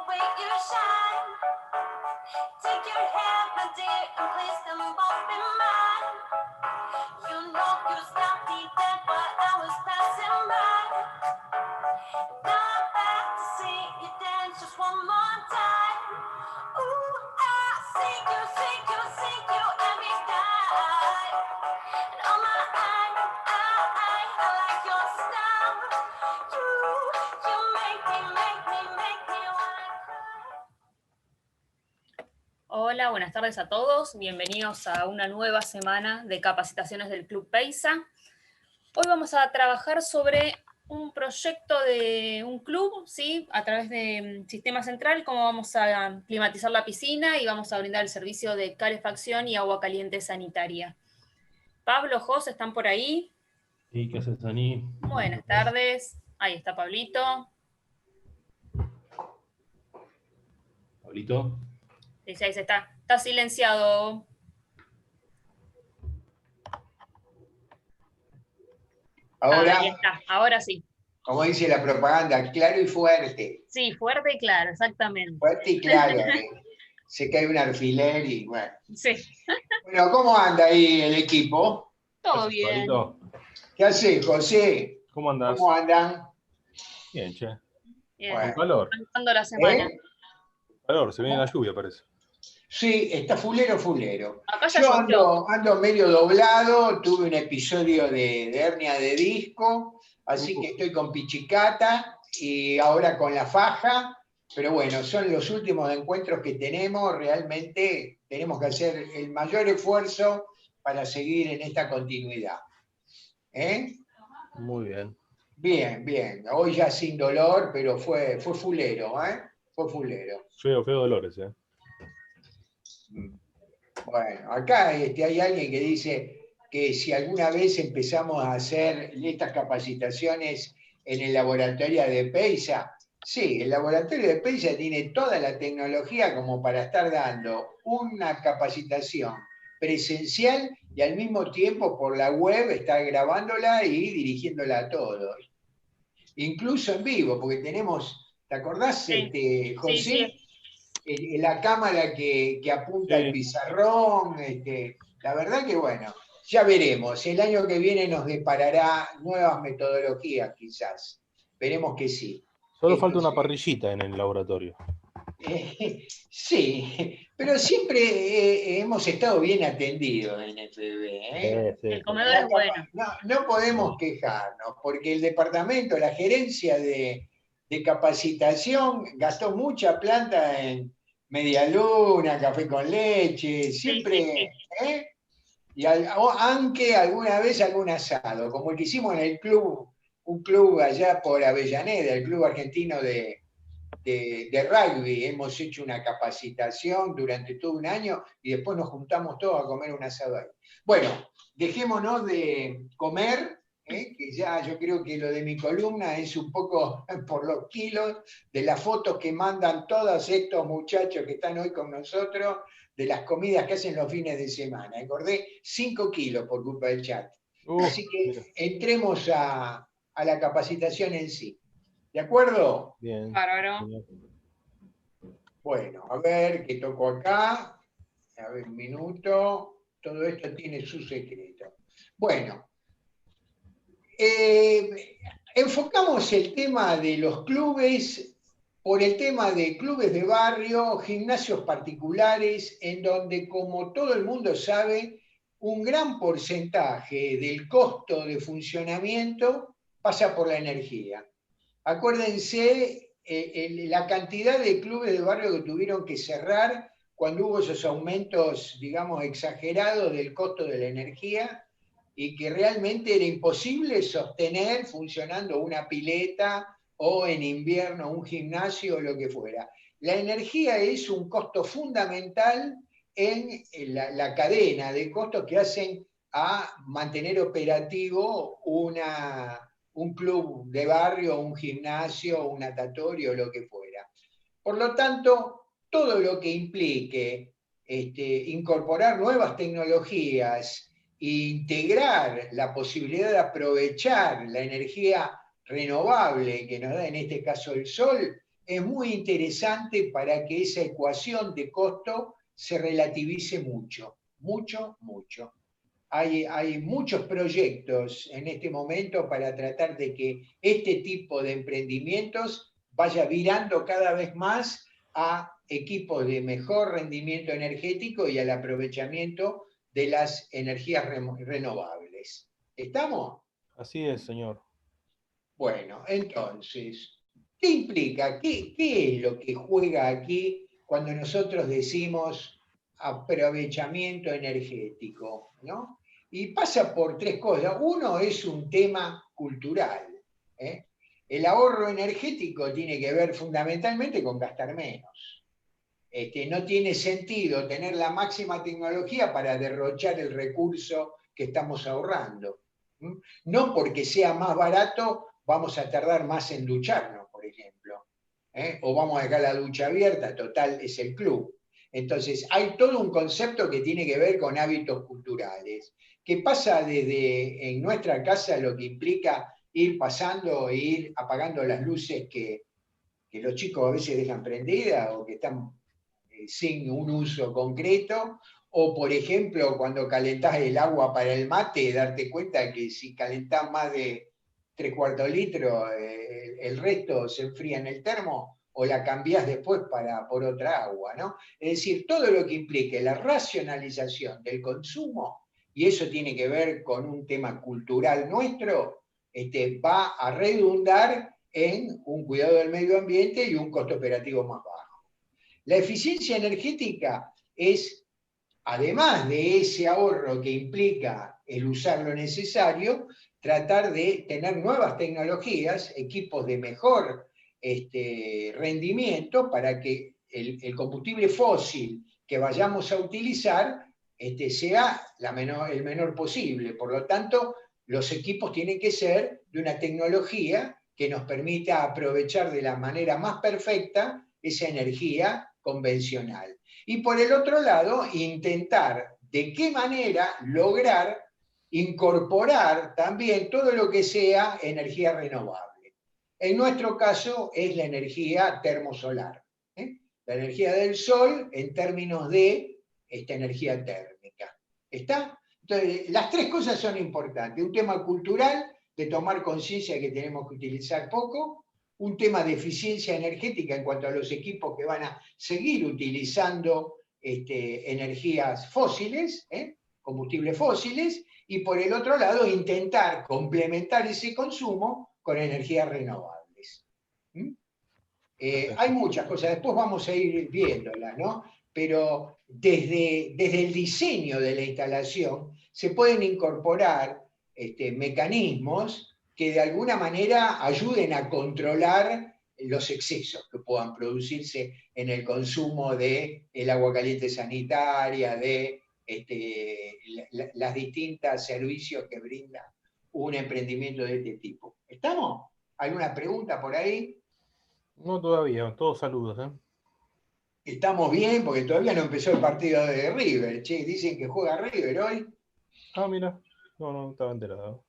way you shine. Take your hand, my dear, and place them both in mine. You know you stopped me dead while I was passing by. Now I'm back to see you dance just one more time. Ooh, I see you, see you, see you every night. And oh my, I like your style. You make me wanna cry. Hola, buenas tardes a todos. Bienvenidos a una nueva semana de capacitaciones del Club Peisa. Hoy vamos a trabajar sobre un proyecto de un club, ¿sí? A través de Sistema Central, cómo vamos a climatizar la piscina y vamos a brindar el servicio de calefacción y agua caliente sanitaria. Pablo, Jos, ¿están por ahí? Sí, ¿qué haces, Ani? Buenas tardes. Ahí está Pablito. Pablito. Dice, ahí se está. Está silenciado. Ahora, Ahí está, ahora sí. como dice la propaganda, claro y fuerte. Sí, fuerte y claro, exactamente. Fuerte y claro. Se cae un alfiler y bueno. Sí, Bueno, ¿cómo anda ahí el equipo? todo ¿Qué haces, bien. Pablito? ¿Qué haces, José? ¿Cómo andás? ¿Cómo andan? Bien, che. Bien. Bueno. Con calor. Arrancando la semana. Calor, se viene la lluvia, parece. Sí, está fulero. Acá ya Yo llovió. ando medio doblado, tuve un episodio de hernia de disco, así que estoy con pichicata y ahora con la faja, pero bueno, son los últimos encuentros que tenemos, realmente tenemos que hacer el mayor esfuerzo para seguir en esta continuidad. ¿Eh? Muy bien. Bien, hoy ya sin dolor, pero fue fulero, ¿eh? Fue fulero. Feo Dolores, eh. Bueno, acá hay alguien que dice que si alguna vez empezamos a hacer estas capacitaciones en el laboratorio de Peisa, sí, el laboratorio de Peisa tiene toda la tecnología como para estar dando una capacitación presencial y al mismo tiempo por la web estar grabándola y dirigiéndola a todos. Incluso en vivo, porque tenemos, ¿te acordás, Sí. José? Sí. La cámara que apunta Sí. al pizarrón, la verdad que bueno, ya veremos, el año que viene nos deparará nuevas metodologías quizás, veremos que sí. Solo falta una parrillita en el laboratorio. Sí, pero siempre hemos estado bien atendidos en FB. El comedor es bueno. No podemos quejarnos, porque el departamento, la gerencia de capacitación gastó mucha plata en media luna, café con leche, siempre, Sí. y aunque alguna vez algún asado, como el que hicimos en el club, un club allá por Avellaneda, el club argentino de rugby, hemos hecho una capacitación durante todo un año y después nos juntamos todos a comer un asado ahí. Bueno, dejémonos de comer, que ya yo creo que lo de mi columna es un poco por los kilos de las fotos que mandan todos estos muchachos que están hoy con nosotros, de las comidas que hacen los fines de semana. Engordé 5 kilos por culpa del chat. Así que entremos a la capacitación en sí. ¿De acuerdo? Bien. Bárbaro. Bueno, a ver, ¿qué toco acá? A ver, un minuto. Todo esto tiene su secreto. Bueno, enfocamos el tema de los clubes por el tema de clubes de barrio, gimnasios particulares, en donde, como todo el mundo sabe, un gran porcentaje del costo de funcionamiento pasa por la energía. Acuérdense la cantidad de clubes de barrio que tuvieron que cerrar cuando hubo esos aumentos, digamos, exagerados del costo de la energía y que realmente era imposible sostener funcionando una pileta o en invierno un gimnasio o lo que fuera. La energía es un costo fundamental en la cadena de costos que hacen a mantener operativo un club de barrio, un gimnasio, un natatorio, lo que fuera. Por lo tanto, todo lo que implique incorporar nuevas tecnologías e integrar la posibilidad de aprovechar la energía renovable que nos da en este caso el sol, es muy interesante para que esa ecuación de costo se relativice mucho, mucho, mucho. Hay muchos proyectos en este momento para tratar de que este tipo de emprendimientos vaya virando cada vez más a equipos de mejor rendimiento energético y al aprovechamiento de las energías renovables. ¿Estamos? Así es, señor. Bueno, entonces, ¿qué implica? ¿Qué es lo que juega aquí cuando nosotros decimos aprovechamiento energético, ¿no? Y pasa por tres cosas. Uno es un tema cultural, ¿eh? El ahorro energético tiene que ver fundamentalmente con gastar menos. No tiene sentido tener la máxima tecnología para derrochar el recurso que estamos ahorrando. No porque sea más barato vamos a tardar más en ducharnos, por ejemplo. O vamos a dejar la ducha abierta, total, es el club. Entonces, hay todo un concepto que tiene que ver con hábitos culturales, que pasa desde en nuestra casa lo que implica ir pasando e ir apagando las luces que los chicos a veces dejan prendidas o que están sin un uso concreto, o por ejemplo, cuando calentás el agua para el mate, darte cuenta que si calentás más de 3/4 litro, el resto se enfría en el termo, o la cambiás después por otra agua, ¿no? Es decir, todo lo que implique la racionalización del consumo, y eso tiene que ver con un tema cultural nuestro, va a redundar en un cuidado del medio ambiente y un costo operativo más bajo. La eficiencia energética es, además de ese ahorro que implica el usar lo necesario, tratar de tener nuevas tecnologías, equipos de mejor rendimiento para que el combustible fósil que vayamos a utilizar sea el menor posible. Por lo tanto, los equipos tienen que ser de una tecnología que nos permita aprovechar de la manera más perfecta esa energía convencional. Y por el otro lado, intentar de qué manera lograr incorporar también todo lo que sea energía renovable. En nuestro caso es la energía termosolar, la energía del sol en términos de esta energía térmica. ¿Está? Entonces, las tres cosas son importantes. Un tema cultural, de tomar conciencia de que tenemos que utilizar poco, un tema de eficiencia energética en cuanto a los equipos que van a seguir utilizando energías fósiles, combustibles fósiles, y por el otro lado intentar complementar ese consumo con energías renovables. Hay muchas cosas, después vamos a ir viéndolas, ¿no? Pero desde el diseño de la instalación se pueden incorporar mecanismos que de alguna manera ayuden a controlar los excesos que puedan producirse en el consumo del agua caliente sanitaria, de las distintas servicios que brinda un emprendimiento de este tipo. ¿Estamos? ¿Alguna pregunta por ahí? No todavía, todos saludos, ¿eh? Estamos bien, porque todavía no empezó el partido de River. Che, dicen que juega River hoy. Ah, mira, no estaba enterado.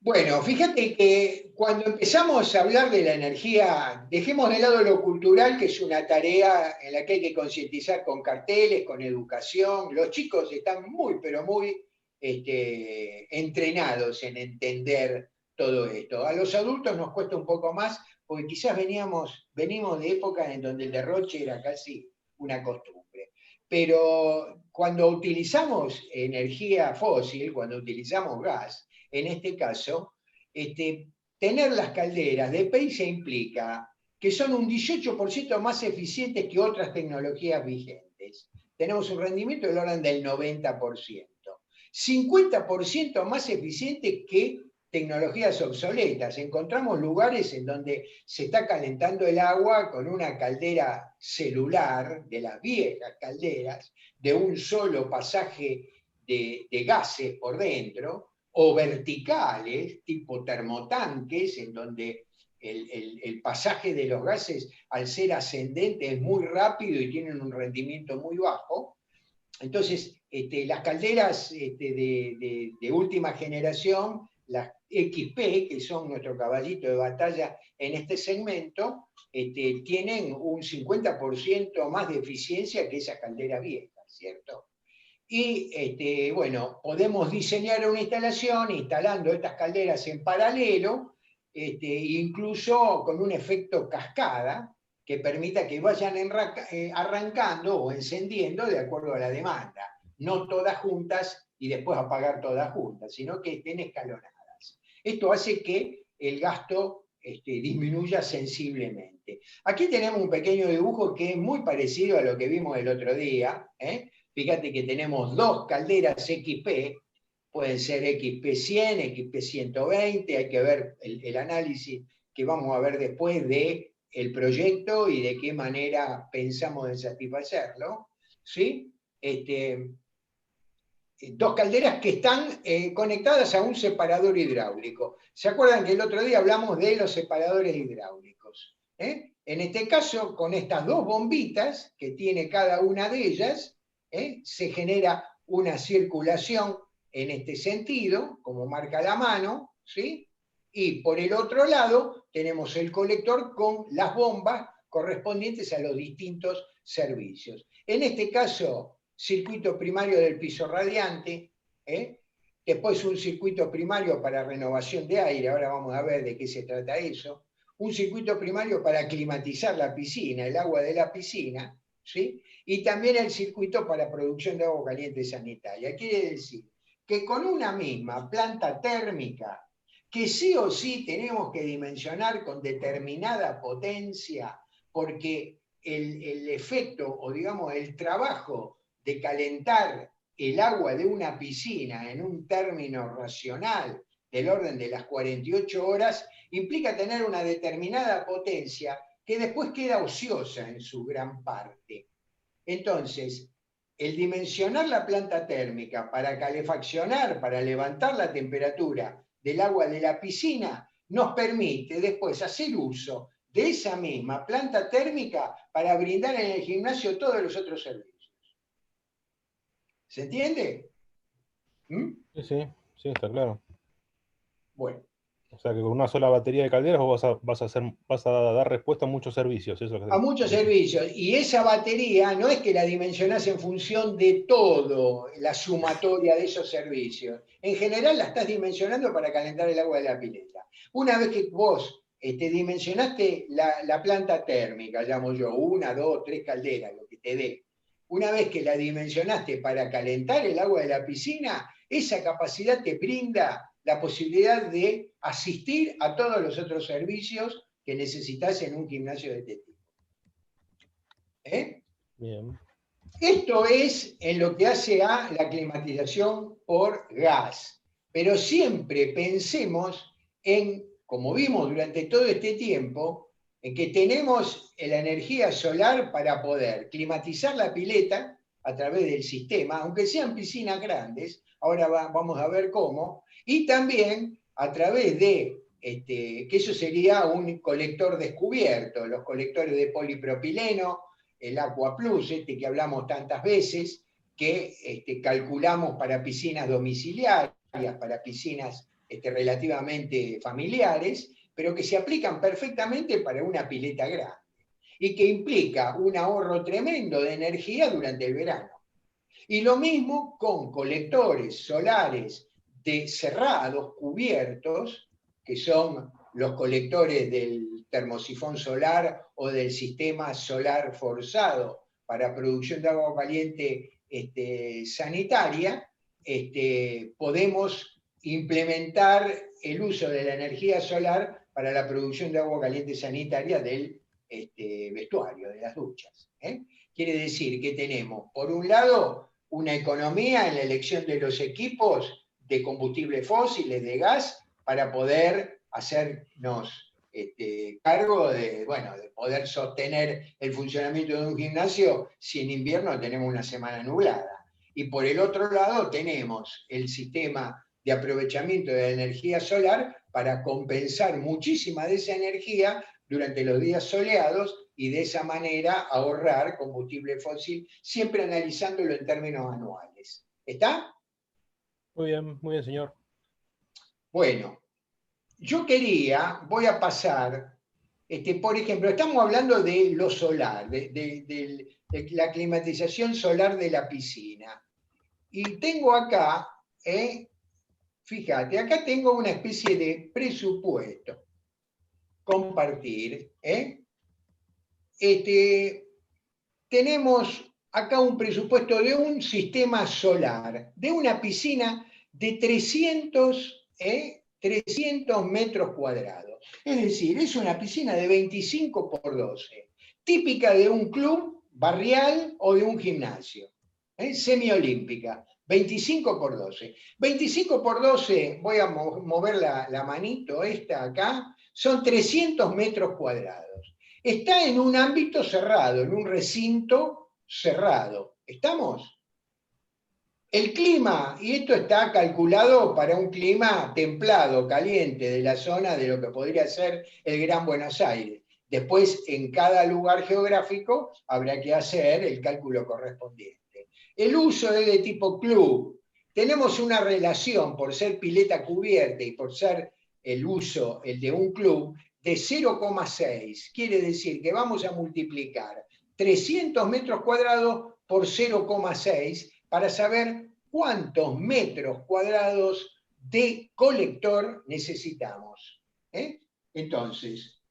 Bueno, fíjate que cuando empezamos a hablar de la energía, dejemos de lado lo cultural, que es una tarea en la que hay que concientizar con carteles, con educación. Los chicos están muy, pero muy entrenados en entender todo esto. A los adultos nos cuesta un poco más, porque quizás venimos de épocas en donde el derroche era casi una costumbre. Pero cuando utilizamos energía fósil, cuando utilizamos gas, en este caso, tener las calderas de PEISA implica que son un 18% más eficientes que otras tecnologías vigentes. Tenemos un rendimiento del orden del 90%. 50% más eficiente que tecnologías obsoletas. Encontramos lugares en donde se está calentando el agua con una caldera celular, de las viejas calderas, de un solo pasaje de gases por dentro, o verticales, tipo termotanques, en donde el pasaje de los gases, al ser ascendente, es muy rápido y tienen un rendimiento muy bajo. Entonces, las calderas de última generación, las XP, que son nuestro caballito de batalla en este segmento, tienen un 50% más de eficiencia que esas calderas viejas, ¿cierto? Y bueno, podemos diseñar una instalación instalando estas calderas en paralelo, incluso con un efecto cascada, que permita que vayan arrancando o encendiendo de acuerdo a la demanda. No todas juntas y después apagar todas juntas, sino que estén escalonadas. Esto hace que el gasto disminuya sensiblemente. Aquí tenemos un pequeño dibujo que es muy parecido a lo que vimos el otro día. Fíjate que tenemos dos calderas XP, pueden ser XP100, XP120, hay que ver el análisis que vamos a ver después del proyecto y de qué manera pensamos en satisfacerlo, ¿sí? Dos calderas que están conectadas a un separador hidráulico. ¿Se acuerdan que el otro día hablamos de los separadores hidráulicos? En este caso, con estas dos bombitas que tiene cada una de ellas, se genera una circulación en este sentido, como marca la mano, ¿sí? Y por el otro lado tenemos el colector con las bombas correspondientes a los distintos servicios. En este caso, circuito primario del piso radiante, después un circuito primario para renovación de aire, ahora vamos a ver de qué se trata eso, un circuito primario para climatizar la piscina, el agua de la piscina, ¿sí? Y también el circuito para producción de agua caliente sanitaria. Quiere decir que con una misma planta térmica, que sí o sí tenemos que dimensionar con determinada potencia, porque el efecto, o digamos, el trabajo de calentar el agua de una piscina en un término racional del orden de las 48 horas, implica tener una determinada potencia que después queda ociosa en su gran parte. Entonces, el dimensionar la planta térmica para calefaccionar, para levantar la temperatura del agua de la piscina, nos permite después hacer uso de esa misma planta térmica para brindar en el gimnasio todos los otros servicios. ¿Se entiende? Sí, sí, está claro. Bueno. O sea que con una sola batería de calderas vos vas a dar respuesta a muchos servicios. Eso es lo que A muchos servicios. Y esa batería no es que la dimensionás en función de todo, la sumatoria de esos servicios. En general la estás dimensionando para calentar el agua de la pileta. Una vez que vos dimensionaste la planta térmica, llamo yo, 1, 2, 3 calderas, lo que te dé. Una vez que la dimensionaste para calentar el agua de la piscina, esa capacidad te brinda la posibilidad de asistir a todos los otros servicios que necesitas en un gimnasio de este tipo. Bien. Esto es en lo que hace a la climatización por gas. Pero siempre pensemos en, como vimos durante todo este tiempo, en que tenemos la energía solar para poder climatizar la pileta a través del sistema, aunque sean piscinas grandes, ahora vamos a ver cómo, y también a través de, que eso sería un colector descubierto, los colectores de polipropileno, el Aqua Plus, que hablamos tantas veces, que calculamos para piscinas domiciliarias, para piscinas relativamente familiares, pero que se aplican perfectamente para una pileta grande y que implica un ahorro tremendo de energía durante el verano. Y lo mismo con colectores solares cerrados, cubiertos, que son los colectores del termosifón solar o del sistema solar forzado para producción de agua caliente sanitaria, podemos implementar el uso de la energía solar para la producción de agua caliente sanitaria del vestuario, de las duchas. Quiere decir que tenemos, por un lado, una economía en la elección de los equipos de combustibles fósiles, de gas, para poder hacernos cargo de poder sostener el funcionamiento de un gimnasio si en invierno tenemos una semana nublada. Y por el otro lado tenemos el sistema de aprovechamiento de la energía solar para compensar muchísima de esa energía durante los días soleados y de esa manera ahorrar combustible fósil, siempre analizándolo en términos anuales. ¿Está? Muy bien, señor. Bueno, yo voy a pasar, por ejemplo, estamos hablando de lo solar, de la climatización solar de la piscina. Y tengo acá, fíjate, acá tengo una especie de presupuesto. Compartir. Tenemos acá un presupuesto de un sistema solar, de una piscina de 300 metros cuadrados. Es decir, es una piscina de 25 por 12, típica de un club barrial o de un gimnasio, semiolímpica, 25 por 12. 25 por 12, voy a mover la manito esta acá, son 300 metros cuadrados. Está en un ámbito cerrado, en un recinto cerrado. ¿Estamos? El clima, y esto está calculado para un clima templado, caliente, de la zona de lo que podría ser el Gran Buenos Aires. Después, en cada lugar geográfico, habrá que hacer el cálculo correspondiente. El uso es de tipo club. Tenemos una relación, por ser pileta cubierta y por ser el uso, el de un club, de 0,6. Quiere decir que vamos a multiplicar 300 metros cuadrados por 0,6 para saber cuántos metros cuadrados de colector necesitamos. Entonces,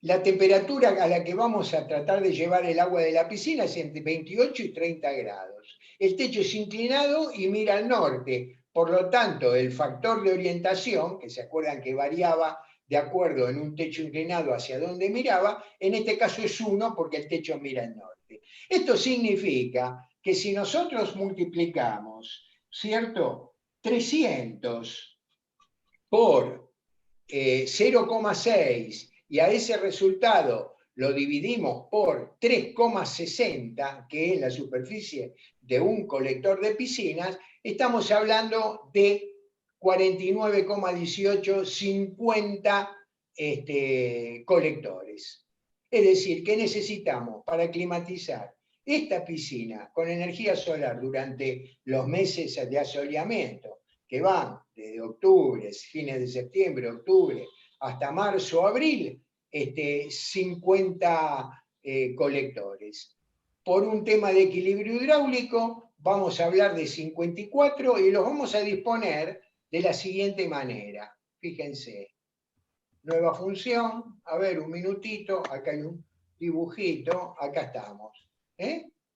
la temperatura a la que vamos a tratar de llevar el agua de la piscina es entre 28 y 30 grados. El techo es inclinado y mira al norte. Por lo tanto, el factor de orientación, que se acuerdan que variaba de acuerdo en un techo inclinado hacia donde miraba, en este caso es 1 porque el techo mira al norte. Esto significa que si nosotros multiplicamos, ¿cierto?, 300 por 0,6 y a ese resultado lo dividimos por 3,60, que es la superficie de un colector de piscinas, estamos hablando de 49,18, 50 colectores. Es decir, que necesitamos para climatizar esta piscina con energía solar durante los meses de asoleamiento, que van desde octubre, fines de septiembre, octubre, hasta marzo o abril, 50 colectores. Por un tema de equilibrio hidráulico, vamos a hablar de 54 y los vamos a disponer de la siguiente manera. Fíjense, nueva función, a ver, un minutito, acá hay un dibujito, acá estamos.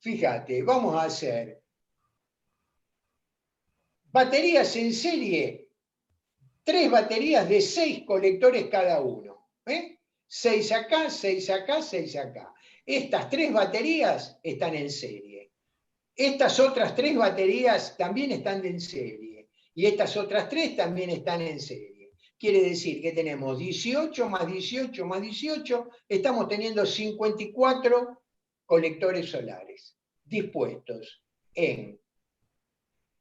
Fíjate, vamos a hacer baterías en serie, 3 baterías de 6 colectores cada uno. 6 acá, 6 acá, 6 acá. Estas 3 baterías están en serie. Estas otras 3 baterías también están en serie. Y estas otras 3 también están en serie. Quiere decir que tenemos 18 más 18 más 18, estamos teniendo 54 colectores solares dispuestos en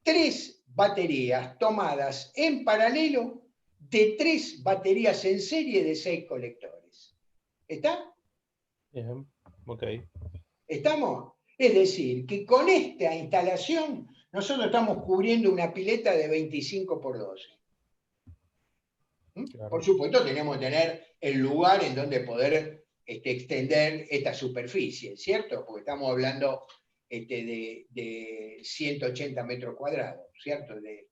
3 baterías tomadas en paralelo de 3 baterías en serie de 6 colectores. ¿Está? Bien, ok. ¿Estamos? Es decir, que con esta instalación nosotros estamos cubriendo una pileta de 25 por 12. Claro. Por supuesto, tenemos que tener el lugar en donde poder extender esta superficie, ¿cierto? Porque estamos hablando de 180 metros cuadrados, ¿cierto? De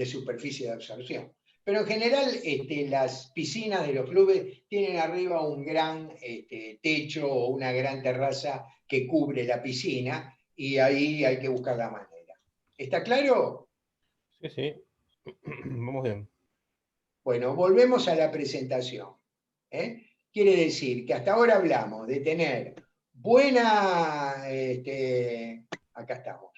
superficie de absorción. Pero en general las piscinas de los clubes tienen arriba un gran techo o una gran terraza que cubre la piscina y ahí hay que buscar la manera. ¿Está claro? Sí, sí. Vamos bien. Bueno, volvemos a la presentación. Quiere decir que hasta ahora hablamos de tener buena... acá estamos.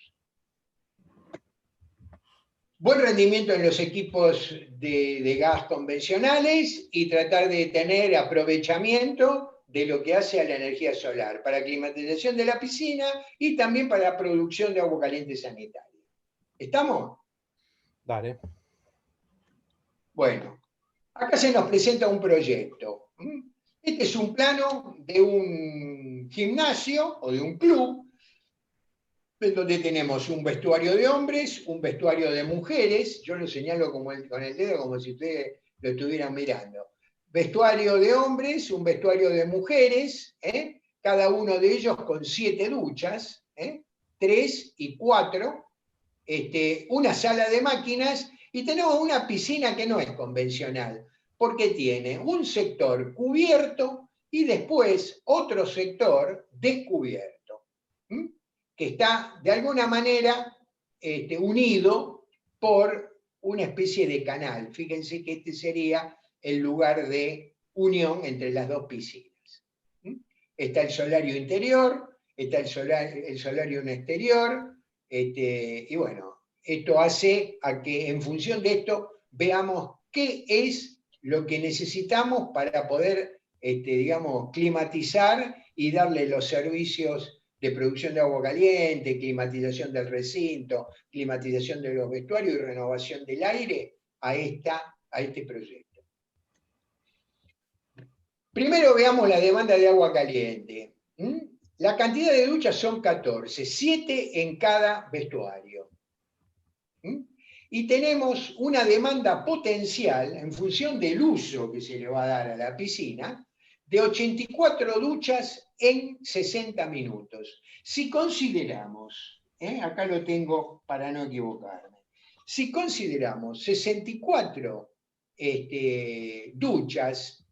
Buen rendimiento en los equipos de gas convencionales y tratar de tener aprovechamiento de lo que hace a la energía solar para climatización de la piscina y también para la producción de agua caliente sanitaria. ¿Estamos? Dale. Bueno, acá se nos presenta un proyecto. Este es un plano de un gimnasio o de un club, en donde tenemos un vestuario de hombres, un vestuario de mujeres, yo lo señalo con el dedo como si ustedes lo estuvieran mirando. Vestuario de hombres, un vestuario de mujeres, cada uno de ellos con 7 duchas, 3 y 4, una sala de máquinas, y tenemos una piscina que no es convencional, porque tiene un sector cubierto y después otro sector descubierto, que está de alguna manera unido por una especie de canal. Fíjense que este sería el lugar de unión entre las dos piscinas. Está el solario interior, está el solario exterior, y bueno, esto hace a que en función de esto veamos qué es lo que necesitamos para poder, digamos, climatizar y darle los servicios de producción de agua caliente, climatización del recinto, climatización de los vestuarios y renovación del aire a este proyecto. Primero veamos la demanda de agua caliente. La cantidad de duchas son 14, 7 en cada vestuario. Y tenemos una demanda potencial, en función del uso que se le va a dar a la piscina, de 84 duchas en 60 minutos. Si consideramos, acá lo tengo para no equivocarme, si consideramos 64 duchas,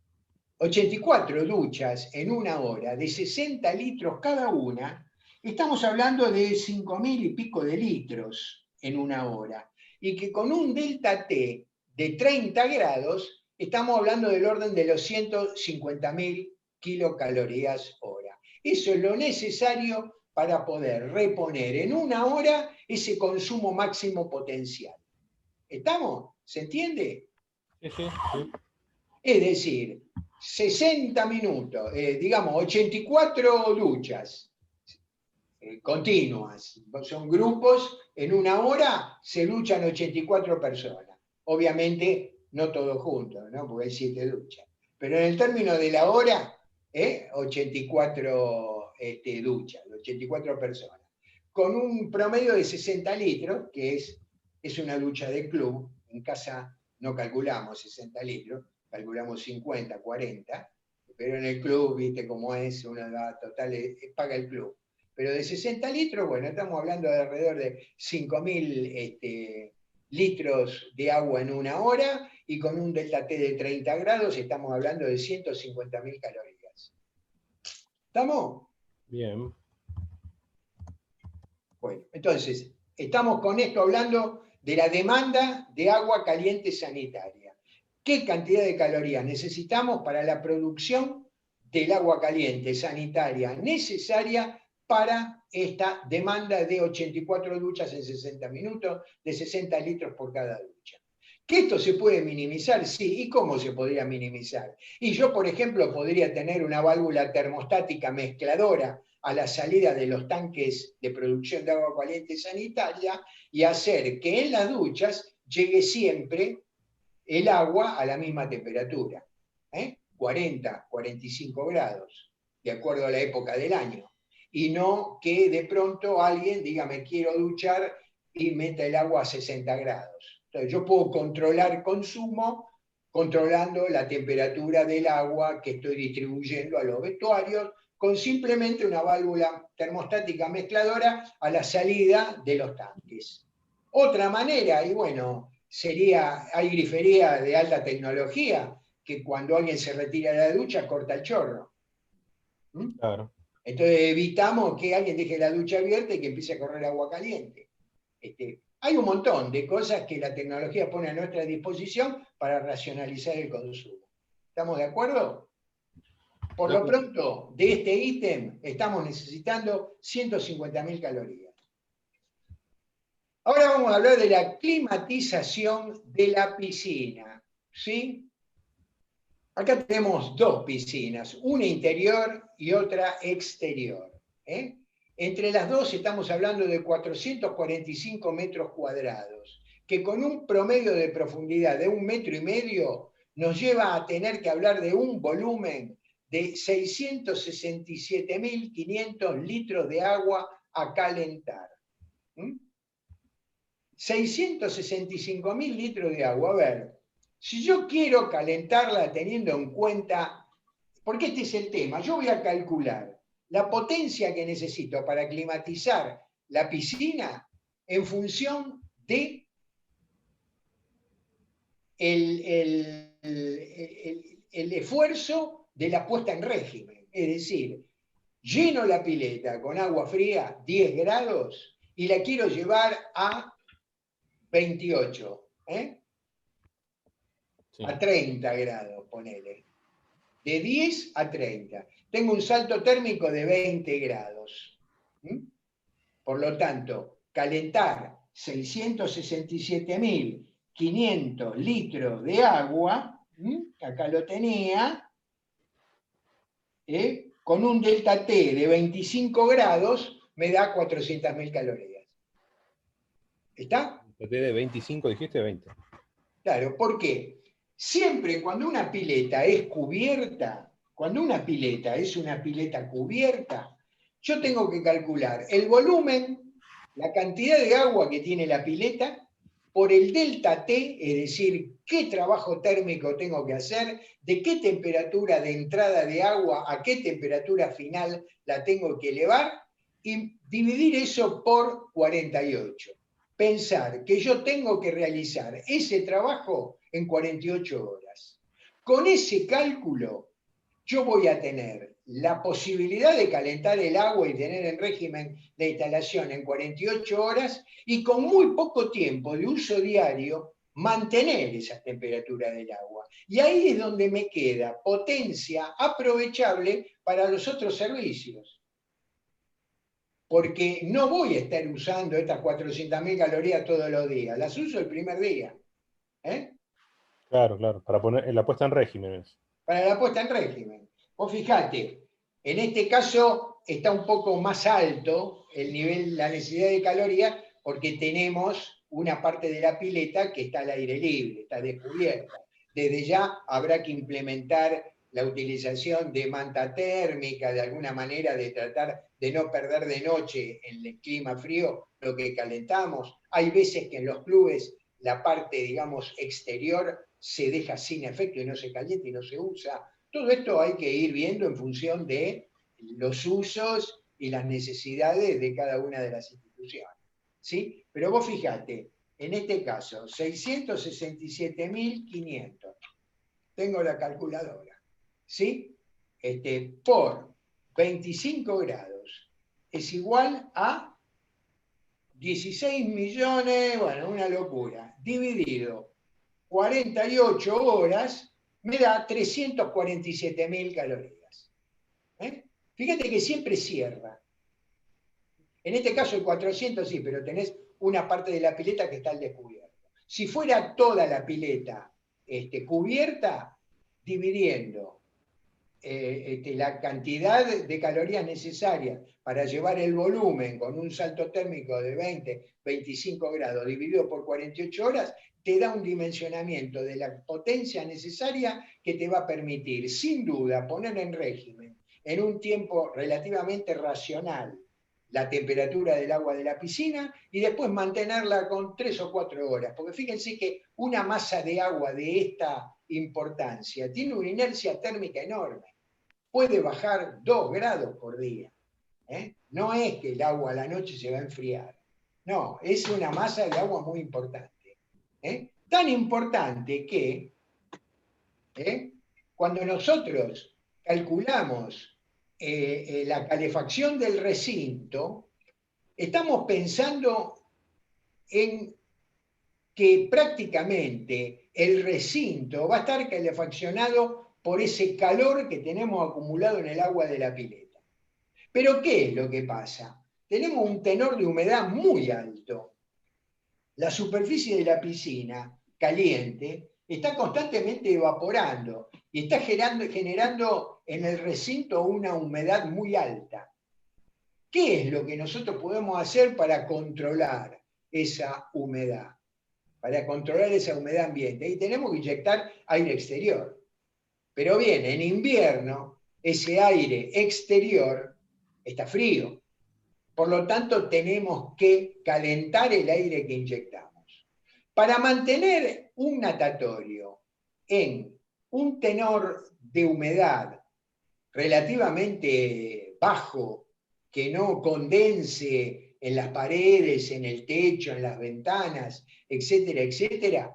84 duchas en una hora, de 60 litros cada una, estamos hablando de 5.000 y pico de litros en una hora. Y que con un delta T de 30 grados, estamos hablando del orden de los 150.000 kilocalorías hora. Eso es lo necesario para poder reponer en una hora ese consumo máximo potencial. ¿Estamos? ¿Se entiende? Sí, sí. Es decir, 60 minutos, digamos, 84 duchas continuas, son grupos, en una hora se duchan 84 personas. Obviamente, no todos juntos, ¿no? Porque hay 7 duchas. Pero en el término de la hora, 84 duchas, 84 personas. Con un promedio de 60 litros, que es una ducha de club. En casa no calculamos 60 litros, calculamos 50, 40, pero en el club, viste cómo es, una edad total, paga el club. Pero de 60 litros, bueno, estamos hablando de alrededor de 5.000 litros de agua en una hora, y con un delta T de 30 grados estamos hablando de 150.000 calorías. ¿Estamos? Bien. Bueno, entonces, estamos con esto hablando de la demanda de agua caliente sanitaria. ¿Qué cantidad de calorías necesitamos para la producción del agua caliente sanitaria necesaria para esta demanda de 84 duchas en 60 minutos, de 60 litros por cada ducha? ¿Que esto se puede minimizar? Sí. ¿Y cómo se podría minimizar? Y yo, por ejemplo, podría tener una válvula termostática mezcladora a la salida de los tanques de producción de agua caliente sanitaria y hacer que en las duchas llegue siempre el agua a la misma temperatura, 40, 45 grados, de acuerdo a la época del año. Y no que de pronto alguien diga, me quiero duchar, y meta el agua a 60 grados. Entonces yo puedo controlar el consumo controlando la temperatura del agua que estoy distribuyendo a los vestuarios, con simplemente una válvula termostática mezcladora a la salida de los tanques. Otra manera, y bueno, hay grifería de alta tecnología, que cuando alguien se retira de la ducha corta el chorro. Claro. Entonces evitamos que alguien deje la ducha abierta y que empiece a correr agua caliente. Hay un montón de cosas que la tecnología pone a nuestra disposición para racionalizar el consumo. ¿Estamos de acuerdo? Por lo pronto, de este ítem estamos necesitando 150.000 calorías. Ahora vamos a hablar de la climatización de la piscina, ¿sí? Acá tenemos 2 piscinas, una interior y otra exterior. Entre las dos estamos hablando de 445 metros cuadrados, que con un promedio de profundidad de 1,5 metros nos lleva a tener que hablar de un volumen de 667.500 litros de agua a calentar. ¿Mm? 665.000 litros de agua. A ver, si yo quiero calentarla teniendo en cuenta, porque este es el tema, yo voy a calcular la potencia que necesito para climatizar la piscina en función de el esfuerzo de la puesta en régimen. Es decir, lleno la pileta con agua fría, 10 grados, y la quiero llevar a 28, Sí. a 30 grados, ponele. De 10 a 30. Tengo un salto térmico de 20 grados. Por lo tanto, calentar 667.500 litros de agua, acá lo tenía, con un delta T de 25 grados, me da 400.000 calorías. ¿Está? De 25 dijiste 20. Claro, ¿por qué? Siempre cuando una pileta es cubierta, cuando una pileta es una pileta cubierta, yo tengo que calcular el volumen, la cantidad de agua que tiene la pileta, por el delta T, es decir, qué trabajo térmico tengo que hacer, de qué temperatura de entrada de agua a qué temperatura final la tengo que elevar, y dividir eso por 48. Pensar que yo tengo que realizar ese trabajo en 48 horas. Con ese cálculo, yo voy a tener la posibilidad de calentar el agua y tener en régimen de instalación en 48 horas y con muy poco tiempo de uso diario mantener esa temperatura del agua. Y ahí es donde me queda potencia aprovechable para los otros servicios. Porque no voy a estar usando estas 400.000 calorías todos los días, las uso el primer día. Claro, claro, para poner en la puesta en régimen. Para la puesta en régimen. Vos fijate, en este caso está un poco más alto el nivel, la necesidad de calorías, porque tenemos una parte de la pileta que está al aire libre, está descubierta. Desde ya habrá que implementar la utilización de manta térmica, de alguna manera de tratar de no perder de noche en el clima frío lo que calentamos. Hay veces que en los clubes la parte, digamos, exterior se deja sin efecto y no se calienta y no se usa. Todo esto hay que ir viendo en función de los usos y las necesidades de cada una de las instituciones. ¿Sí? Pero vos fijate, en este caso, 667.500. Tengo la calculadora. ¿Sí? Por 25 grados es igual a 16 millones, bueno, una locura, dividido 48 horas, me da 347.000 calorías. Fíjate que siempre cierra. En este caso el 400 sí, pero tenés una parte de la pileta que está al descubierto. Si fuera toda la pileta cubierta, dividiendo la cantidad de calorías necesarias para llevar el volumen con un salto térmico de 20-25 grados dividido por 48 horas, te da un dimensionamiento de la potencia necesaria que te va a permitir, sin duda, poner en régimen en un tiempo relativamente racional la temperatura del agua de la piscina y después mantenerla con 3 o 4 horas. Porque fíjense que una masa de agua de esta importancia tiene una inercia térmica enorme. Puede bajar 2 grados por día. No es que el agua a la noche se va a enfriar. No, es una masa de agua muy importante. Tan importante que cuando nosotros calculamos la calefacción del recinto, estamos pensando en que prácticamente el recinto va a estar calefaccionado por ese calor que tenemos acumulado en el agua de la pileta. Pero ¿qué es lo que pasa? Tenemos un tenor de humedad muy alto. La superficie de la piscina caliente está constantemente evaporando y está generando en el recinto una humedad muy alta. ¿Qué es lo que nosotros podemos hacer para controlar esa humedad? Para controlar esa humedad ambiente. Y tenemos que inyectar aire exterior. Pero bien, en invierno ese aire exterior está frío. Por lo tanto, tenemos que calentar el aire que inyectamos. Para mantener un natatorio en un tenor de humedad relativamente bajo, que no condense en las paredes, en el techo, en las ventanas, etcétera, etcétera,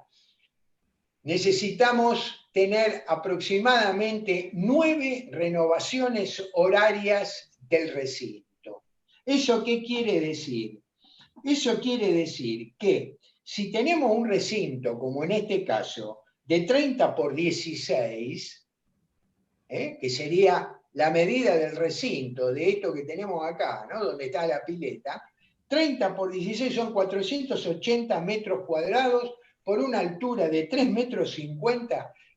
necesitamos tener aproximadamente 9 renovaciones horarias del recinto. ¿Eso qué quiere decir? Eso quiere decir que si tenemos un recinto, como en este caso, de 30 por 16, que sería la medida del recinto, de esto que tenemos acá, ¿no? Donde está la pileta, 30 por 16 son 480 metros cuadrados por una altura de 3,50 metros,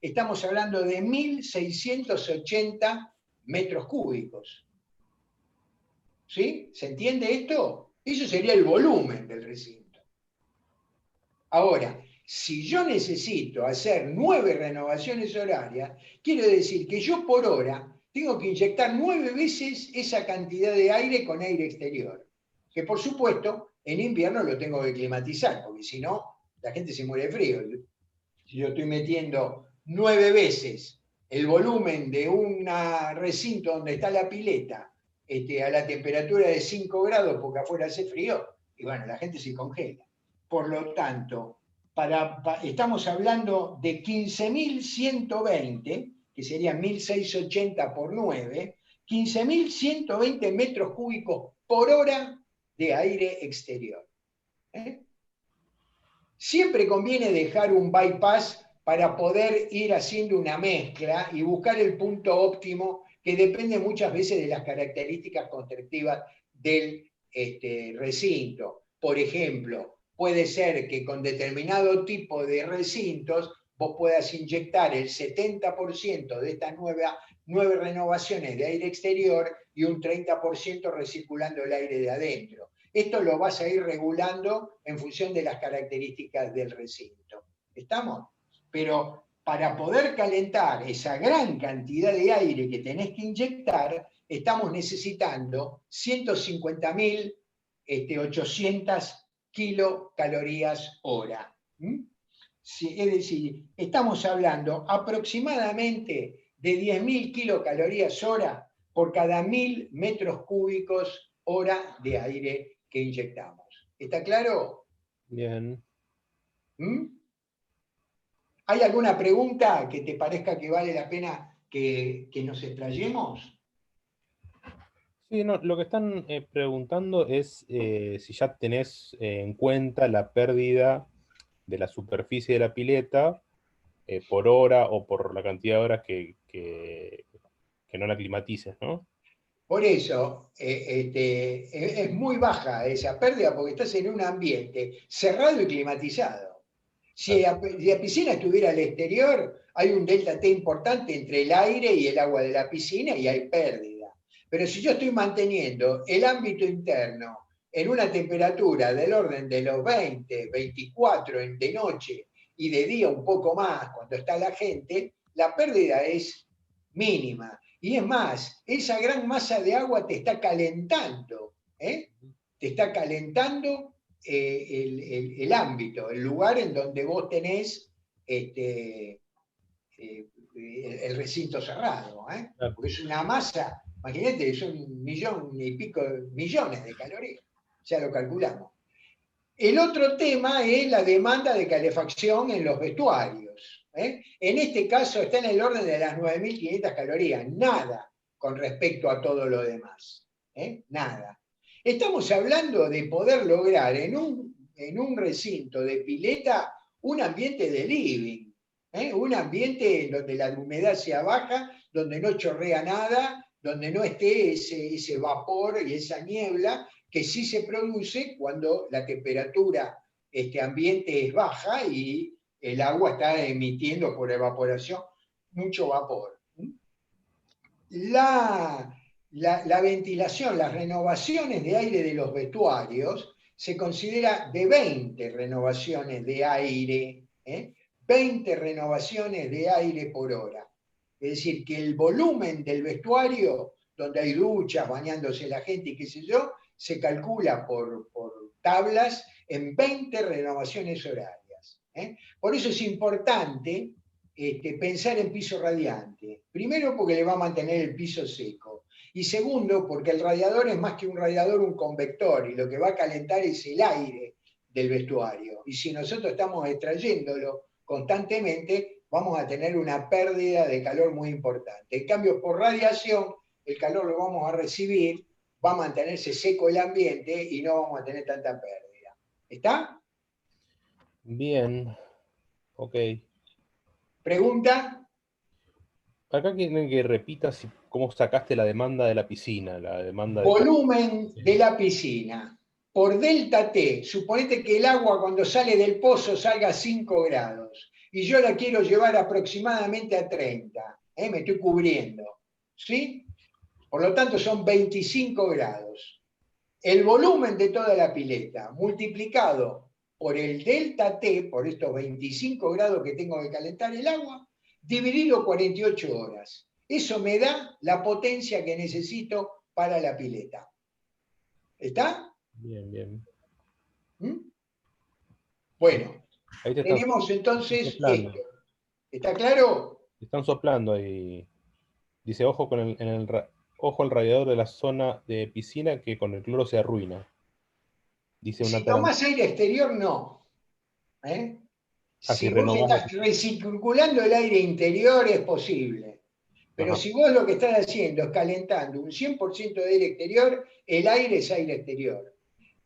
estamos hablando de 1.680 metros cúbicos. ¿Sí? ¿Se entiende esto? Eso sería el volumen del recinto. Ahora, si yo necesito hacer 9 renovaciones horarias, quiere decir que yo por hora tengo que inyectar 9 veces esa cantidad de aire con aire exterior. Que por supuesto, en invierno lo tengo que climatizar, porque si no, la gente se muere de frío. Si yo estoy metiendo 9 veces el volumen de un recinto donde está la pileta a la temperatura de 5 grados porque afuera hace frío, y bueno, la gente se congela. Por lo tanto, estamos hablando de 15.120, que serían 1.680 por 9, 15.120 metros cúbicos por hora de aire exterior. Siempre conviene dejar un bypass para poder ir haciendo una mezcla y buscar el punto óptimo que depende muchas veces de las características constructivas del recinto. Por ejemplo, puede ser que con determinado tipo de recintos vos puedas inyectar el 70% de estas 9 renovaciones de aire exterior y un 30% recirculando el aire de adentro. Esto lo vas a ir regulando en función de las características del recinto. ¿Estamos? Pero para poder calentar esa gran cantidad de aire que tenés que inyectar, estamos necesitando 150.800 kilocalorías hora. Es decir, estamos hablando aproximadamente de 10.000 kilocalorías hora por cada 1.000 metros cúbicos hora de aire que inyectamos. ¿Está claro? Bien. ¿Hay alguna pregunta que te parezca que vale la pena que nos explayemos? Sí, no, lo que están preguntando es si ya tenés en cuenta la pérdida de la superficie de la pileta por hora o por la cantidad de horas que no la climatices, ¿no? Por eso es muy baja esa pérdida porque estás en un ambiente cerrado y climatizado. Si la piscina estuviera al exterior, hay un delta T importante entre el aire y el agua de la piscina y hay pérdida. Pero si yo estoy manteniendo el ámbito interno en una temperatura del orden de los 20, 24 de noche y de día un poco más cuando está la gente, la pérdida es mínima. Y es más, esa gran masa de agua te está calentando, te está calentando el ámbito, el lugar en donde vos tenés el recinto cerrado, porque es una masa, imagínate, son 1,000,000 y pico millones de calorías, ya lo calculamos. El otro tema es la demanda de calefacción en los vestuarios. En este caso está en el orden de las 9.500 calorías, nada con respecto a todo lo demás. Nada. Estamos hablando de poder lograr en un recinto de pileta un ambiente de living, un ambiente en donde la humedad sea baja, donde no chorrea nada, donde no esté ese vapor y esa niebla que sí se produce cuando la temperatura ambiente es baja y el agua está emitiendo por evaporación mucho vapor. La ventilación, las renovaciones de aire de los vestuarios se considera de 20 renovaciones de aire, 20 renovaciones de aire por hora. Es decir, que el volumen del vestuario, donde hay duchas, bañándose la gente y qué sé yo, se calcula por tablas en 20 renovaciones horarias. Por eso es importante pensar en piso radiante. Primero, porque le va a mantener el piso seco. Y segundo, porque el radiador es más que un radiador, un convector, y lo que va a calentar es el aire del vestuario. Y si nosotros estamos extrayéndolo constantemente, vamos a tener una pérdida de calor muy importante. En cambio, por radiación, el calor lo vamos a recibir, va a mantenerse seco el ambiente y no vamos a tener tanta pérdida. ¿Está? Bien, ok. ¿Pregunta? Acá quieren que repitas cómo sacaste la demanda de la piscina, la demanda de... Volumen de la piscina. Por delta T, suponete que el agua cuando sale del pozo salga a 5 grados y yo la quiero llevar aproximadamente a 30, me estoy cubriendo, ¿sí? Por lo tanto son 25 grados. El volumen de toda la pileta multiplicado por el delta T, por estos 25 grados que tengo que calentar el agua, dividido 48 horas. Eso me da la potencia que necesito para la pileta. ¿Está? Bien, bien. ¿Mm? Bueno, Ahí te tenemos entonces soplando. esto. ¿Está claro? Te están soplando ahí. Dice, ojo ojo al radiador de la zona de piscina que con el cloro se arruina. Dice una Si tomás aire exterior, no. Así Si vos renovás estás recirculando el aire interior, es posible. Pero Ajá. si vos lo que estás haciendo es calentando un 100% de aire exterior, el aire es aire exterior.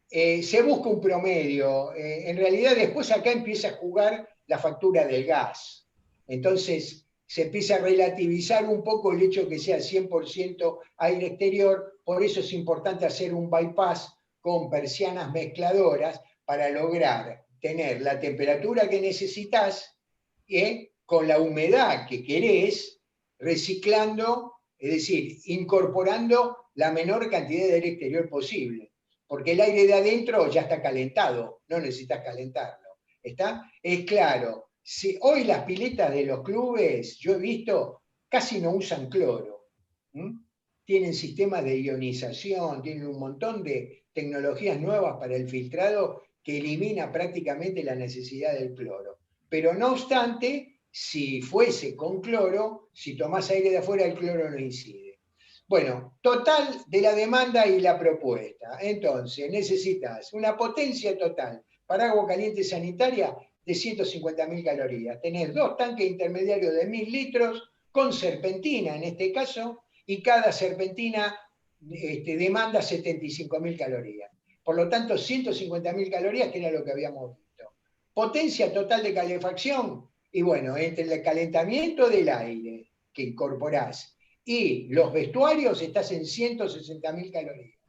Se busca un promedio. En realidad después acá empieza a jugar la factura del gas. Entonces se empieza a relativizar un poco el hecho que sea 100% aire exterior. Por eso es importante hacer un bypass con persianas mezcladoras para lograr tener la temperatura que necesitas con la humedad que querés, reciclando, es decir, incorporando la menor cantidad de aire exterior posible. Porque el aire de adentro ya está calentado, no necesitas calentarlo. ¿Está? Es claro. Si hoy las piletas de los clubes, yo he visto, casi no usan cloro. Tienen sistemas de ionización, tienen un montón de tecnologías nuevas para el filtrado que elimina prácticamente la necesidad del cloro. Pero no obstante, si fuese con cloro, si tomás aire de afuera, el cloro no incide. Bueno, total de la demanda y la propuesta. Entonces, necesitas una potencia total para agua caliente sanitaria de 150.000 calorías. Tenés 2 tanques intermediarios de 1.000 litros con serpentina en este caso, y cada serpentina demanda 75.000 calorías. Por lo tanto, 150.000 calorías, que era lo que habíamos visto. Potencia total de calefacción, y bueno, entre el calentamiento del aire que incorporás y los vestuarios estás en 160.000 calorías.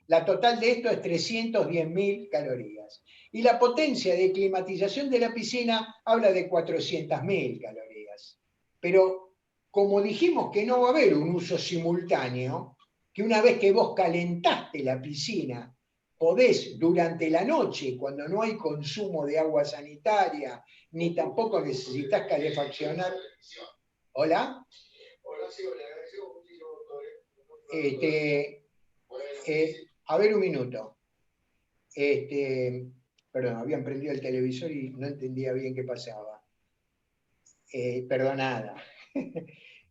La total de esto es 310.000 calorías. Y la potencia de climatización de la piscina habla de 400.000 calorías. Pero como dijimos que no va a haber un uso simultáneo, que una vez que vos calentaste la piscina, podés durante la noche, cuando no hay consumo de agua sanitaria, ni tampoco necesitas calefaccionar. ¿Hola? A ver un minuto. Perdón, habían prendido el televisor y no entendía bien qué pasaba. Perdonada.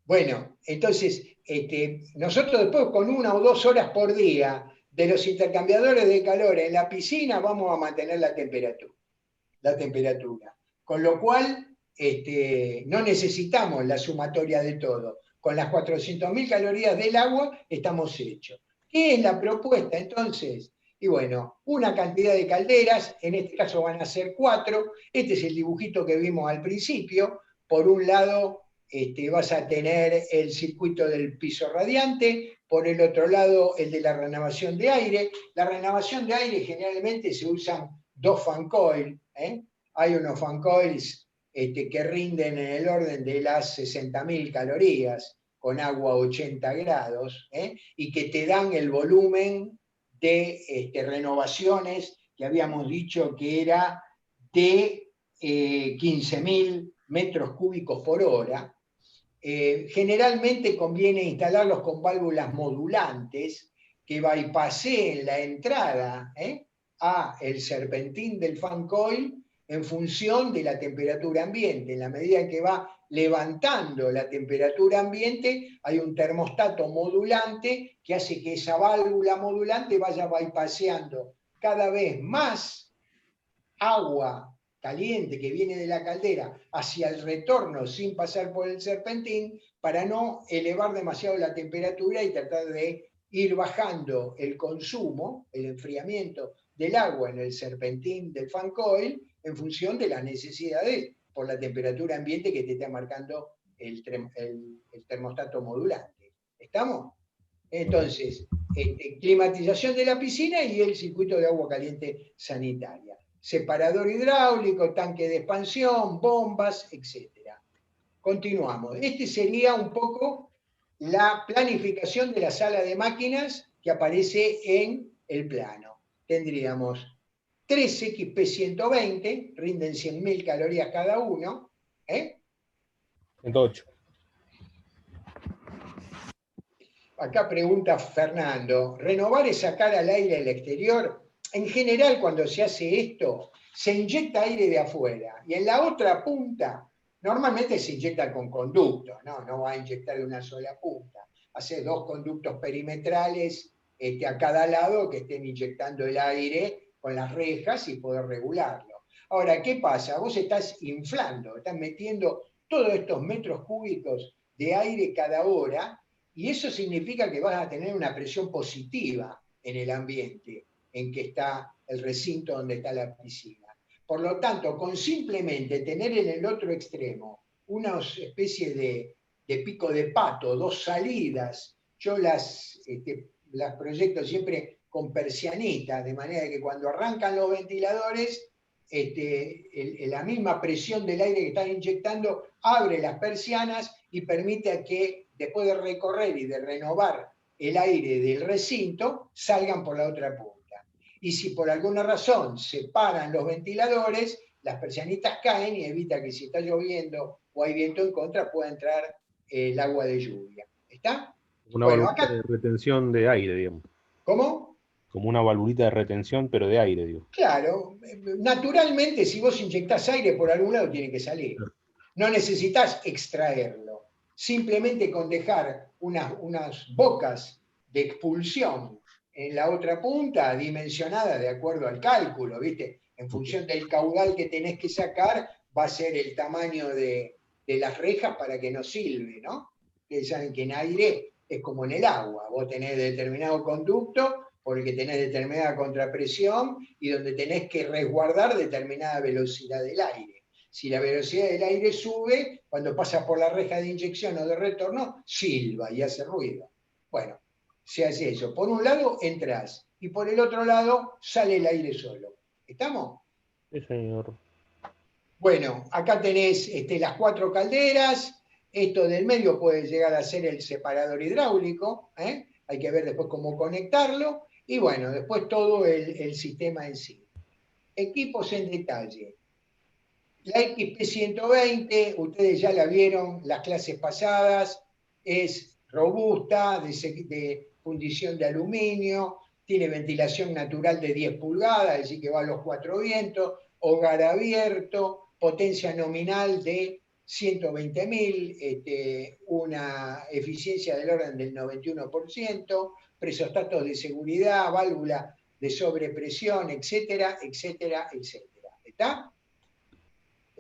Bueno, entonces, nosotros después con 1 o 2 horas por día de los intercambiadores de calor en la piscina vamos a mantener la temperatura. Con lo cual, no necesitamos la sumatoria de todo. Con las 400.000 calorías del agua estamos hechos. ¿Qué es la propuesta entonces? Y bueno, una cantidad de calderas, en este caso van a ser 4. Este es el dibujito que vimos al principio. Por un lado vas a tener el circuito del piso radiante, por el otro lado el de la renovación de aire. La renovación de aire generalmente se usan 2 fan coil. Hay unos fan coils que rinden en el orden de las 60.000 calorías con agua a 80 grados y que te dan el volumen de renovaciones que habíamos dicho que era de 15.000 metros cúbicos por hora. Generalmente conviene instalarlos con válvulas modulantes que bypasseen la entrada a el serpentín del fan coil en función de la temperatura ambiente. En la medida en que va levantando la temperatura ambiente, hay un termostato modulante que hace que esa válvula modulante vaya bypasseando cada vez más agua caliente que viene de la caldera hacia el retorno sin pasar por el serpentín, para no elevar demasiado la temperatura y tratar de ir bajando el consumo, el enfriamiento del agua en el serpentín del fan coil en función de las necesidades por la temperatura ambiente que te está marcando el termostato modulante. ¿Estamos? Entonces, climatización de la piscina y el circuito de agua caliente sanitaria. Separador hidráulico, tanque de expansión, bombas, etc. Continuamos. Este sería un poco la planificación de la sala de máquinas que aparece en el plano. Tendríamos 3 XP120, rinden 100.000 calorías cada uno. 108. Acá pregunta Fernando, ¿renovar es sacar al aire al exterior? En general, cuando se hace esto, se inyecta aire de afuera y en la otra punta, normalmente se inyecta con conductos, no va a inyectar de una sola punta. Hace 2 conductos perimetrales a cada lado que estén inyectando el aire con las rejas y poder regularlo. Ahora, ¿qué pasa? Vos estás inflando, estás metiendo todos estos metros cúbicos de aire cada hora, y eso significa que vas a tener una presión positiva en el ambiente en que está el recinto donde está la piscina. Por lo tanto, con simplemente tener en el otro extremo una especie de pico de pato, 2 salidas, yo las proyecto siempre con persianitas, de manera que cuando arrancan los ventiladores, la misma presión del aire que están inyectando abre las persianas y permite que después de recorrer y de renovar el aire del recinto, salgan por la otra punta. Y si por alguna razón se paran los ventiladores, las persianitas caen y evita que si está lloviendo o hay viento en contra pueda entrar el agua de lluvia. ¿Está? Una Bueno, valvulita acá, de retención de aire, digamos. ¿cómo? Como una valvulita de retención, pero de aire, digo. Claro, naturalmente si vos inyectás aire por algún lado tiene que salir. No necesitas extraerlo. Simplemente con dejar unas bocas de expulsión en la otra punta, dimensionada de acuerdo al cálculo, ¿viste? En función del caudal que tenés que sacar, va a ser el tamaño de las rejas para que no silbe, ¿no? Ustedes saben que en aire es como en el agua. Vos tenés determinado conducto por el que tenés determinada contrapresión y donde tenés que resguardar determinada velocidad del aire. Si la velocidad del aire sube, cuando pasa por la reja de inyección o de retorno, silba y hace ruido. Bueno, se hace eso. Por un lado entras y por el otro lado sale el aire solo. ¿Estamos? Sí, señor. Bueno, acá tenés las 4 calderas. Esto del medio puede llegar a ser el separador hidráulico. Hay que ver después cómo conectarlo. Y bueno, después todo el sistema en sí. Equipos en detalle. La XP120, ustedes ya la vieron las clases pasadas, es robusta, de fundición de aluminio, tiene ventilación natural de 10 pulgadas, es decir, que va a los 4 vientos, hogar abierto, potencia nominal de 120.000, una eficiencia del orden del 91%, presostatos de seguridad, válvula de sobrepresión, etcétera, etcétera, etcétera. ¿Está?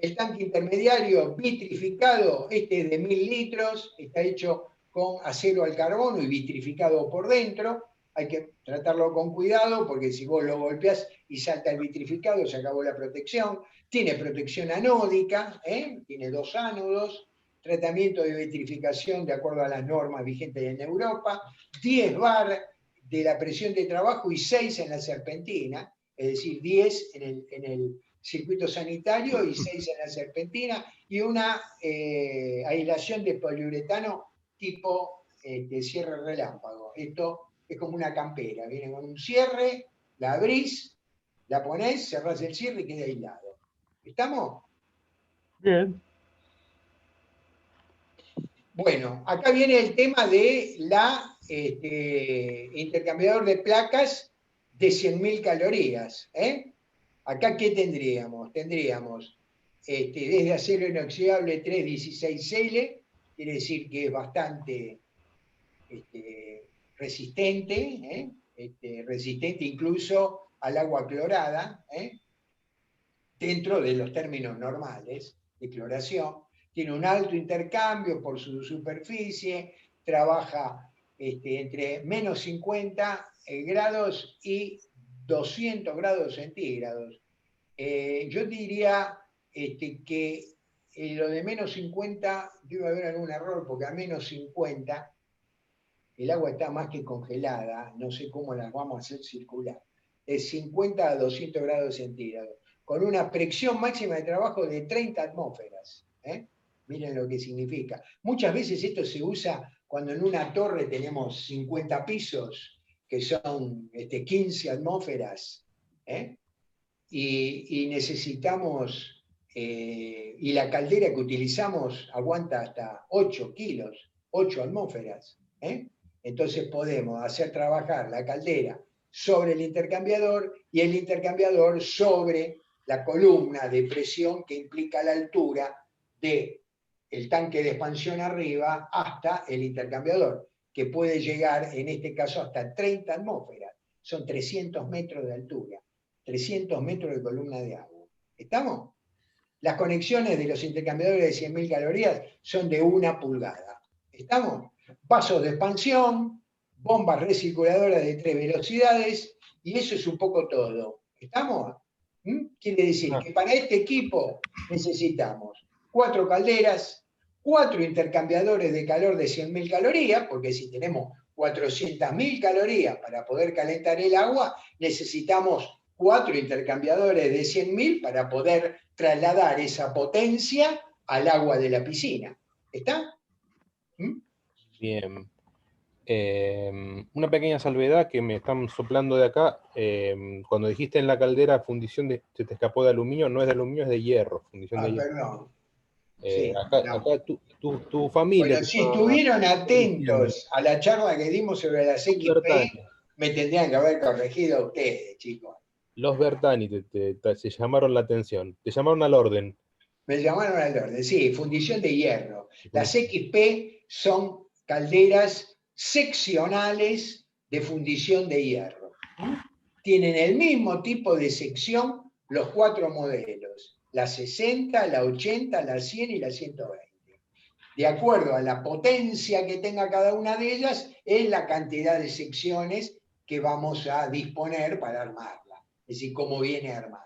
El tanque intermediario vitrificado, este es de 1000 litros, está hecho con acero al carbono y vitrificado por dentro. Hay que tratarlo con cuidado porque si vos lo golpeás y salta el vitrificado, se acabó la protección. Tiene protección anódica, tiene 2 ánodos, tratamiento de vitrificación de acuerdo a las normas vigentes en Europa, 10 bar de la presión de trabajo y 6 en la serpentina, es decir, 10 en el circuito sanitario y 6 en la serpentina, y una aislación de poliuretano tipo de cierre relámpago. Esto es como una campera, viene con un cierre, la abrís, la ponés, cerrás el cierre y queda aislado. ¿Estamos? Bien. Bueno, acá viene el tema de la intercambiador de placas de 100.000 calorías. Acá, ¿qué tendríamos? Tendríamos desde acero inoxidable 316L, quiere decir que es bastante resistente, resistente incluso al agua clorada, dentro de los términos normales de cloración. Tiene un alto intercambio por su superficie, trabaja entre menos 50 grados y 200 grados centígrados. Yo diría que lo de menos 50 debe haber algún error, porque a menos 50 el agua está más que congelada, no sé cómo la vamos a hacer circular, de 50 a 200 grados centígrados, con una presión máxima de trabajo de 30 atmósferas. Miren lo que significa. Muchas veces esto se usa cuando en una torre tenemos 50 pisos, que son 15 atmósferas, y necesitamos, y la caldera que utilizamos aguanta hasta 8 kilos, 8 atmósferas. Entonces podemos hacer trabajar la caldera sobre el intercambiador y el intercambiador sobre la columna de presión que implica la altura del tanque de expansión arriba hasta el intercambiador, que puede llegar en este caso hasta 30 atmósferas. Son 300 metros de altura, 300 metros de columna de agua. ¿Estamos? Las conexiones de los intercambiadores de 100.000 calorías son de 1 pulgada. ¿Estamos? Vasos de expansión, bombas recirculadoras de 3 velocidades, y eso es un poco todo. ¿Estamos? Quiere decir que para este equipo necesitamos 4 calderas, 4 intercambiadores de calor de 100.000 calorías, porque si tenemos 400.000 calorías para poder calentar el agua, necesitamos 4 intercambiadores de 100.000 para poder trasladar esa potencia al agua de la piscina. ¿Está? Bien. Una pequeña salvedad que me están soplando de acá. Cuando dijiste en la caldera fundición se te escapó de aluminio, no es de aluminio, es de hierro. Fundición de hierro. Perdón. Sí, acá tu familia. Bueno, si estuvieron atentos a la charla que dimos sobre las XP, me tendrían que haber corregido a ustedes, chicos. Los Bertani se llamaron la atención, te llamaron al orden. Me llamaron al orden, sí, fundición de hierro. Las XP son calderas seccionales de fundición de hierro. Tienen el mismo tipo de sección los 4 modelos, la 60, la 80, la 100 y la 120. De acuerdo a la potencia que tenga cada una de ellas, es la cantidad de secciones que vamos a disponer para armarla, es decir, cómo viene armada.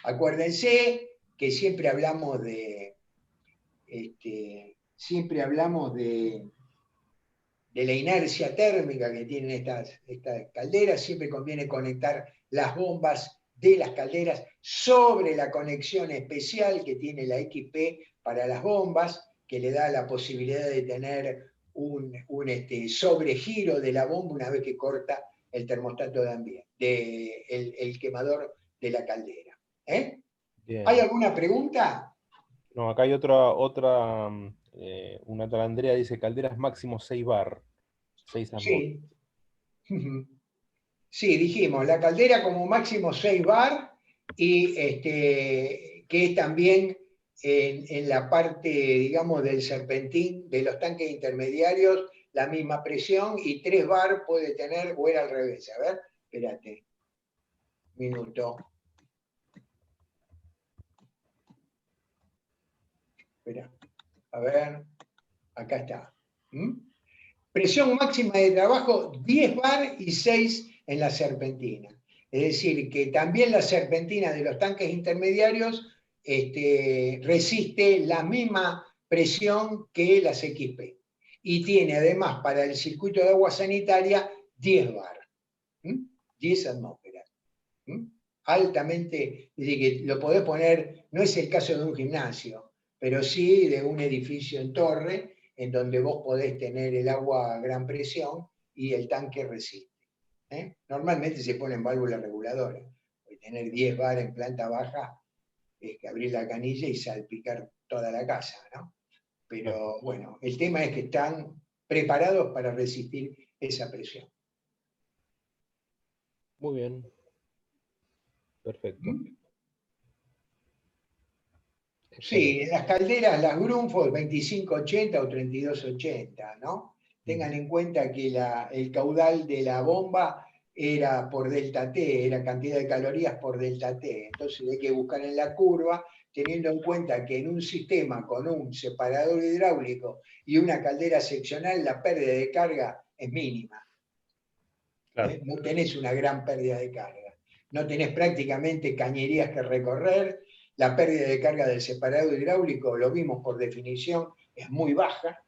Acuérdense que siempre hablamos de la inercia térmica que tienen estas calderas. Siempre conviene conectar las bombas de las calderas sobre la conexión especial que tiene la XP para las bombas, que le da la posibilidad de tener un sobregiro de la bomba una vez que corta el termostato de ambiente, el quemador de la caldera. ¿Hay alguna pregunta? No, acá hay una tal Andrea dice calderas máximo 6 bar. 6 sí. Sí, dijimos, la caldera como máximo 6 bar, y que es también en la parte, digamos, del serpentín, de los tanques intermediarios, la misma presión, y 3 bar puede tener, o era al revés, a ver, espérate, minuto. Espera, a ver, acá está. Presión máxima de trabajo 10 bar y 6 en la serpentina. Es decir, que también la serpentina de los tanques intermediarios resiste la misma presión que las XP. Y tiene además para el circuito de agua sanitaria 10 bar, 10 atmósferas. Altamente, es decir, que lo podés poner, no es el caso de un gimnasio, pero sí de un edificio en torre, en donde vos podés tener el agua a gran presión y el tanque resiste. Normalmente se ponen válvulas reguladoras. Tener 10 bar en planta baja es que abrir la canilla y salpicar toda la casa, ¿no? Pero bueno, el tema es que están preparados para resistir esa presión. Muy bien. Perfecto. Sí, las calderas, las Grunfos 2580 o 3280, ¿no? Tengan en cuenta que el caudal de la bomba era por delta T, era cantidad de calorías por delta T. Entonces hay que buscar en la curva, teniendo en cuenta que en un sistema con un separador hidráulico y una caldera seccional, la pérdida de carga es mínima. Claro. No tenés una gran pérdida de carga. No tenés prácticamente cañerías que recorrer. La pérdida de carga del separador hidráulico, lo vimos por definición, es muy baja,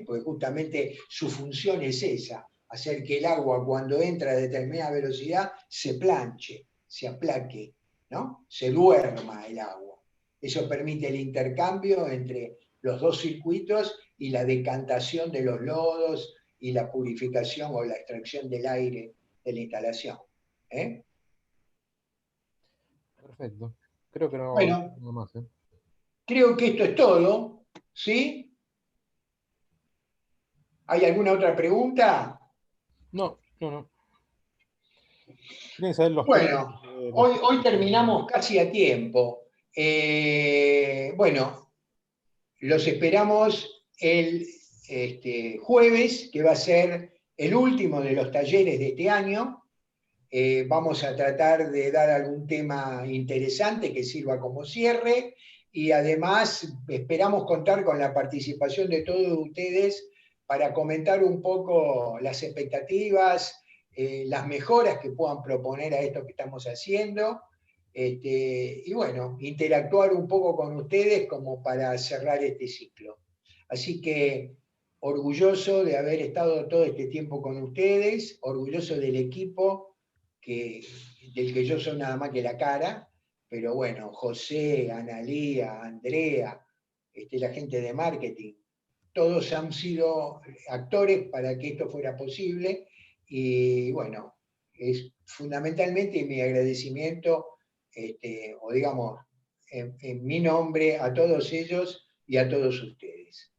porque justamente su función es esa, hacer que el agua cuando entra a determinada velocidad se planche, se aplaque, ¿no? Se duerma el agua. Eso permite el intercambio entre los dos circuitos y la decantación de los lodos y la purificación o la extracción del aire de la instalación. Perfecto. Creo que no Bueno, tengo más. creo que esto es todo, ¿sí? ¿Hay alguna otra pregunta? No. ¿Quieren saber los Bueno, precios? hoy terminamos casi a tiempo. Bueno, los esperamos el jueves, que va a ser el último de los talleres de este año. Vamos a tratar de dar algún tema interesante que sirva como cierre y además esperamos contar con la participación de todos ustedes para comentar un poco las expectativas, las mejoras que puedan proponer a esto que estamos haciendo, y bueno, interactuar un poco con ustedes como para cerrar este ciclo. Así que orgulloso de haber estado todo este tiempo con ustedes, orgulloso del equipo, del que yo soy nada más que la cara, pero bueno, José, Analía, Andrea, la gente de marketing, todos han sido actores para que esto fuera posible y bueno, es fundamentalmente mi agradecimiento, o digamos, en mi nombre a todos ellos y a todos ustedes.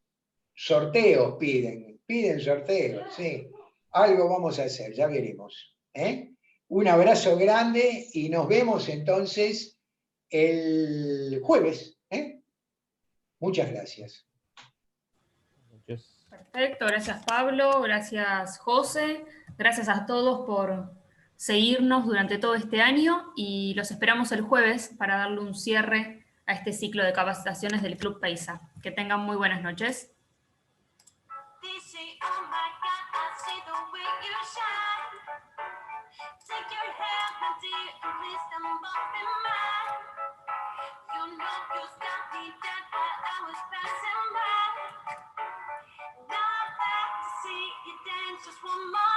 Sorteos piden sorteos, sí. Algo vamos a hacer, ya veremos. Un abrazo grande y nos vemos entonces el jueves. Muchas gracias. Perfecto, gracias Pablo, gracias José, gracias a todos por seguirnos durante todo este año y los esperamos el jueves para darle un cierre a este ciclo de capacitaciones del Club Peisa. Que tengan muy buenas noches. They say, oh my God, I see the way you shine. Take your hand, my dear, and please don't bump in mine. You know you stopped me dead while I was passing by. Now I'd like to see you dance just one more